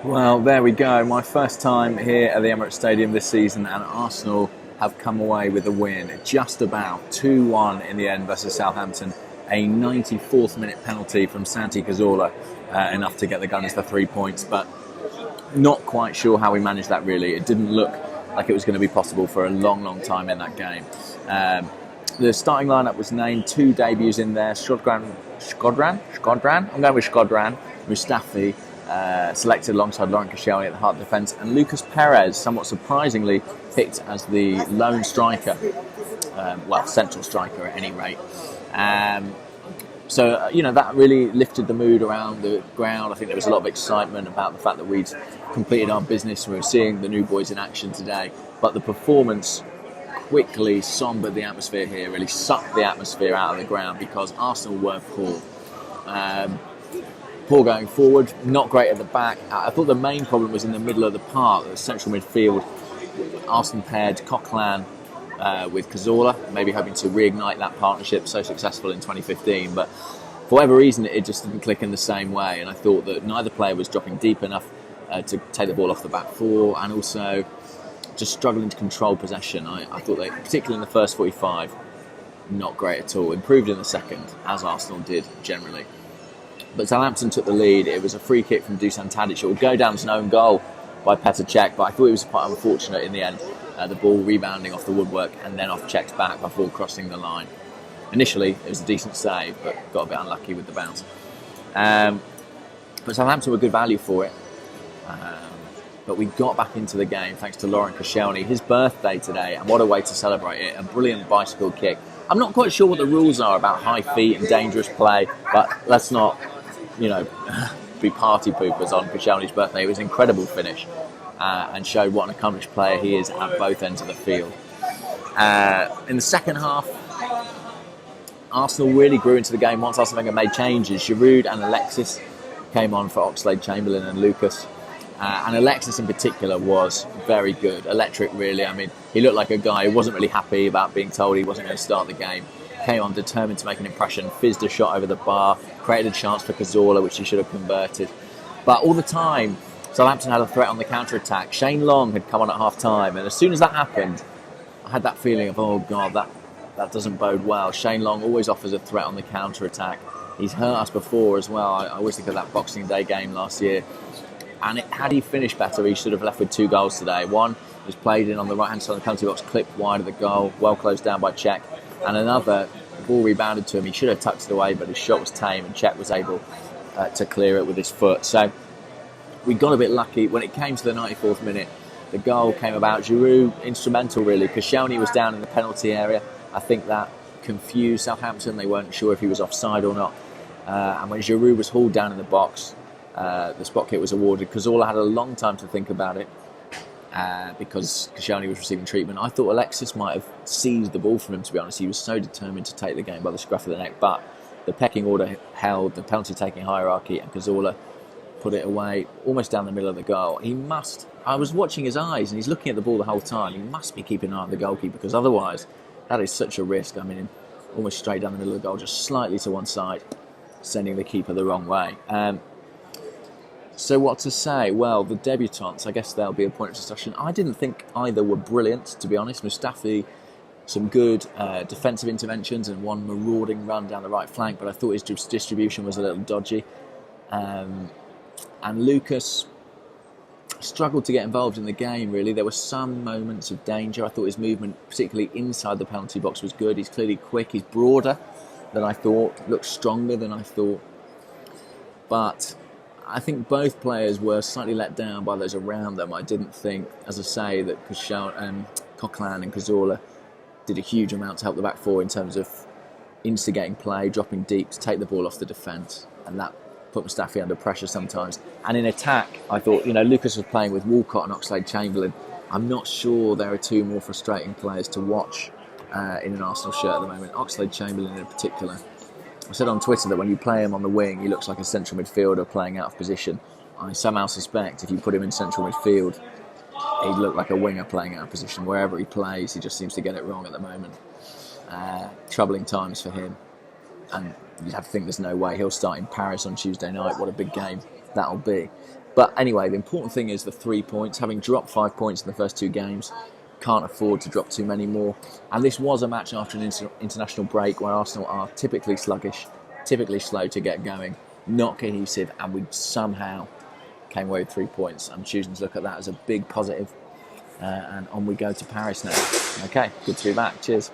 Well, there we go. My first time here at the Emirates Stadium this season, and Arsenal have come away with a win. Just about 2-1 in the end versus Southampton. A 94th minute penalty from Santi Cazorla, enough to get the Gunners the 3 points, but not quite sure how we managed that really. It didn't look like it was going to be possible for a long time in that game. The starting lineup was named, 2 debuts in there. Shkodran? I'm going with Shkodran. Mustafi, selected alongside Laurent Koscielny at the heart of defence, and Lucas Perez, somewhat surprisingly, picked as the lone striker, central striker at any rate. So that really lifted the mood around the ground. I think there was a lot of excitement about the fact that we'd completed our business. We were seeing the new boys in action today, but the performance quickly sombered the atmosphere here, really sucked the atmosphere out of the ground because Arsenal were poor. Poor going forward, not great at the back. I thought the main problem was in the middle of the park, the central midfield. Arsenal paired Coquelin with Cazorla, maybe hoping to reignite that partnership so successful in 2015, but for whatever reason it just didn't click in the same way, and I thought that neither player was dropping deep enough to take the ball off the back four, and also just struggling to control possession. I thought they, particularly in the first 45, not great at all. Improved in the second, as Arsenal did generally. But Southampton took the lead. It was a free kick from Dusan Tadic. It would go down to an own goal by Petr Cech, but I thought it was quite unfortunate in the end. The ball rebounding off the woodwork and then off Cech's back before crossing the line. Initially, it was a decent save, but got a bit unlucky with the bounce. But Southampton were good value for it. But we got back into the game thanks to Laurent Koscielny. His birthday today, and what a way to celebrate it. A brilliant bicycle kick. I'm not quite sure what the rules are about high feet and dangerous play, but let's not, be party poopers on Koscielny's birthday. It was an incredible finish and showed what an accomplished player he is at both ends of the field. In the second half, Arsenal really grew into the game once Arsene Wenger made changes. Giroud and Alexis came on for Oxlade-Chamberlain and Lucas. And Alexis in particular was very good, electric really. I mean, he looked like a guy who wasn't really happy about being told he wasn't going to start the game. Came on determined to make an impression, fizzed a shot over the bar, created a chance for Cazorla, which he should have converted. But all the time, Southampton had a threat on the counter-attack. Shane Long had come on at half-time, and as soon as that happened, I had that feeling of, oh God, that doesn't bode well. Shane Long always offers a threat on the counter-attack. He's hurt us before as well. I always think of that Boxing Day game last year. And had he finished better, he should have left with 2 goals today. One was played in on the right-hand side of the penalty box, clipped wide of the goal, well closed down by Cech. And another, the ball rebounded to him. He should have tucked it away, but his shot was tame, and Cech was able to clear it with his foot. So we got a bit lucky. When it came to the 94th minute, the goal came about. Giroud, instrumental really. Koscielny was down in the penalty area. I think that confused Southampton. They weren't sure if he was offside or not. And when Giroud was hauled down in the box, the spot kick was awarded. Cazorla had a long time to think about it because Koscielny was receiving treatment. I thought Alexis might have seized the ball from him, to be honest. He was so determined to take the game by the scruff of the neck, but the pecking order held, the penalty-taking hierarchy, and Cazorla put it away almost down the middle of the goal. I was watching his eyes, and he's looking at the ball the whole time. He must be keeping an eye on the goalkeeper, because otherwise that is such a risk. I mean, almost straight down the middle of the goal, just slightly to one side, sending the keeper the wrong way. So what to say? Well, the debutants, I guess they'll be a point of discussion. I didn't think either were brilliant, to be honest. Mustafi, some good defensive interventions and one marauding run down the right flank, but I thought his distribution was a little dodgy. And Lucas struggled to get involved in the game, really. There were some moments of danger. I thought his movement, particularly inside the penalty box, was good. He's clearly quick. He's broader than I thought, looks stronger than I thought. But I think both players were slightly let down by those around them. I didn't think, as I say, that Coquelin and Cazorla did a huge amount to help the back four in terms of instigating play, dropping deep to take the ball off the defence, and that put Mustafi under pressure sometimes. And in attack, I thought, Lucas was playing with Walcott and Oxlade-Chamberlain. I'm not sure there are 2 more frustrating players to watch in an Arsenal shirt at the moment. Oxlade-Chamberlain in particular. I said on Twitter that when you play him on the wing, he looks like a central midfielder playing out of position. I somehow suspect if you put him in central midfield, he'd look like a winger playing out of position. Wherever he plays, he just seems to get it wrong at the moment. Troubling times for him. And you'd have to think there's no way he'll start in Paris on Tuesday night. What a big game that'll be. But anyway, the important thing is the 3 points. Having dropped 5 points in the first 2 games, can't afford to drop too many more. And this was a match after an international break where Arsenal are typically sluggish, typically slow to get going, not cohesive, and we somehow came away with 3 points. I'm choosing to look at that as a big positive. And on we go to Paris now. Okay, good to be back. Cheers.